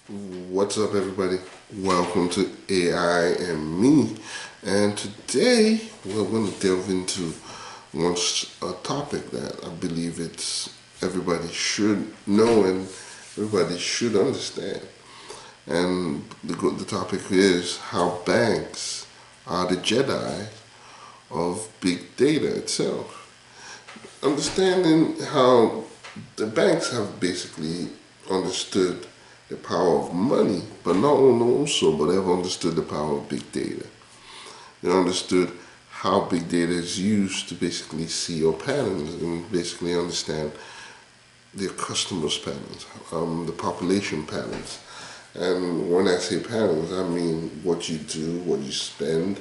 What's up, everybody? Welcome to AI and Me. And today we're going to delve into a topic that I believe it's everybody should know and everybody should understand. And the topic is how banks are the Jedi of big data itself. Understanding how the banks have basically understood the power of money, but not only also, but they've understood the power of big data. They understood how big data is used to basically see your patterns and basically understand their customers' patterns, the population patterns. And when I say patterns, I mean what you do, what you spend,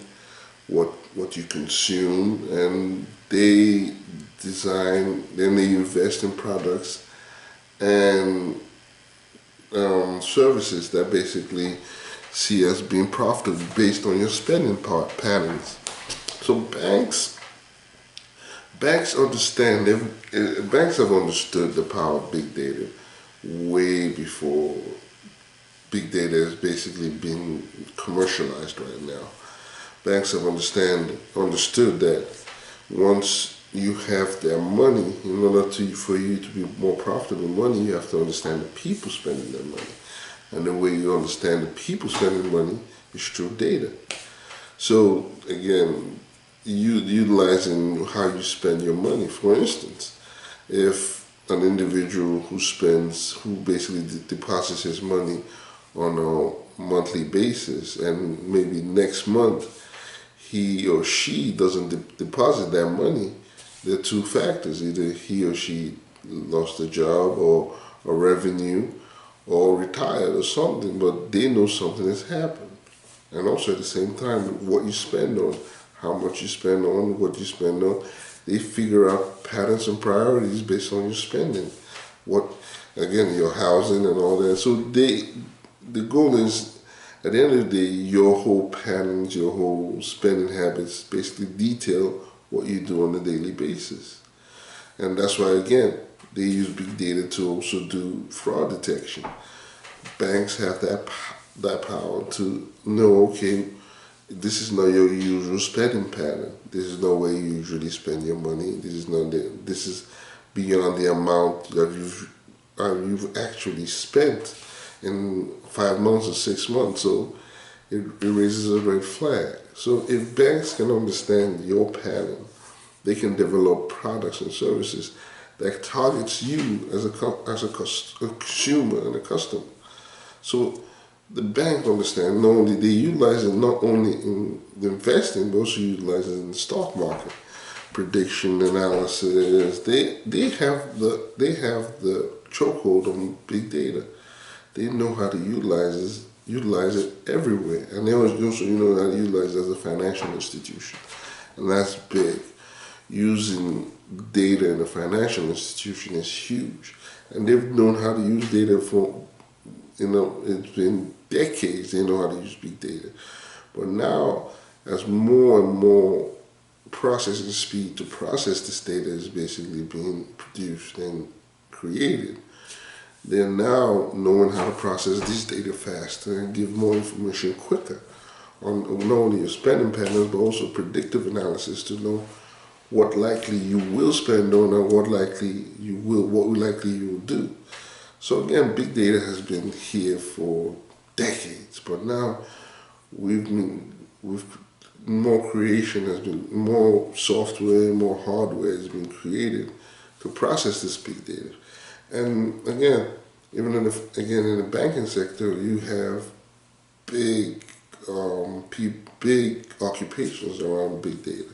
what you consume, and they design, then they invest in products and services that basically see as being profitable based on your spending patterns. So banks understand banks have understood the power of big data way before big data is basically being commercialized right now. Banks have understood that once you have their money, in order for you to be more profitable money, you have to understand the people spending their money. And the way you understand the people spending money is through data. So again, utilizing how you spend your money. For instance, if an individual who basically deposits his money on a monthly basis, and maybe next month he or she doesn't deposit that money, there are two factors: either he or she lost a job or a revenue, or retired or something. But they know something has happened. And also at the same time, what you spend on, how much you spend on, what you spend on, they figure out patterns and priorities based on your spending. What, again, your housing and all that. So the goal is, at the end of the day, your whole patterns, your whole spending habits basically detail what you do on a daily basis. And that's why, again, they use big data to also do fraud detection. Banks have that power to know, okay, this is not your usual spending pattern. This is not where you usually spend your money. This is beyond the amount that you've actually spent in 5 months or 6 months. So it raises a red flag. So if banks can understand your pattern, they can develop products and services that targets you as a consumer and a customer. So the bank understand not only they utilize it not only in the investing, but also utilize it in the stock market, prediction analysis. They have the chokehold on big data. They know how to utilize it everywhere, and they also know how to utilize it as a financial institution, and that's big. Using data in a financial institution is huge, and they've known how to use data for, it's been decades. They know how to use big data, but now as more and more processing speed to process this data is basically being produced and created, they're now knowing how to process this data faster and give more information quicker on not only your spending patterns but also predictive analysis to know what likely you will spend on and what likely you will do. So again, big data has been here for decades, but now we've more creation has been, more software, more hardware has been created to process this big data. And again, even in the banking sector, you have big big occupations around big data,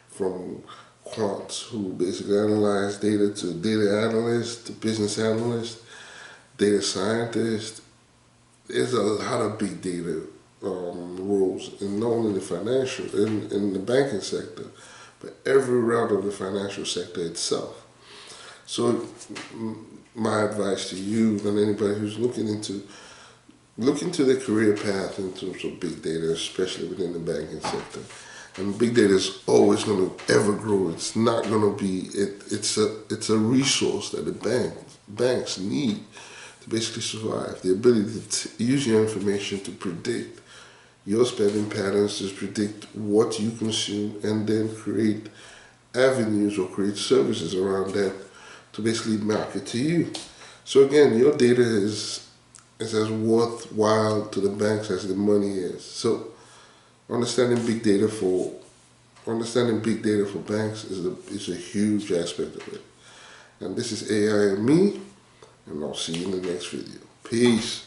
from quants who basically analyze data to data analysts to business analysts, data scientists. There's a lot of big data roles in not only the financial, in the banking sector, but every route of the financial sector itself. So my advice to you and anybody who's look into their career path in terms of big data, especially within the banking sector. And big data is always going to ever grow. It's not going to be. It's a resource that the banks need to basically survive. The ability to use your information to predict your spending patterns, to predict what you consume, and then create avenues or create services around that to basically market to you. So again, your data is as worthwhile to the banks as the money is. So understanding big data for banks is a huge aspect of it. And this is AI and me, and I'll see you in the next video. Peace.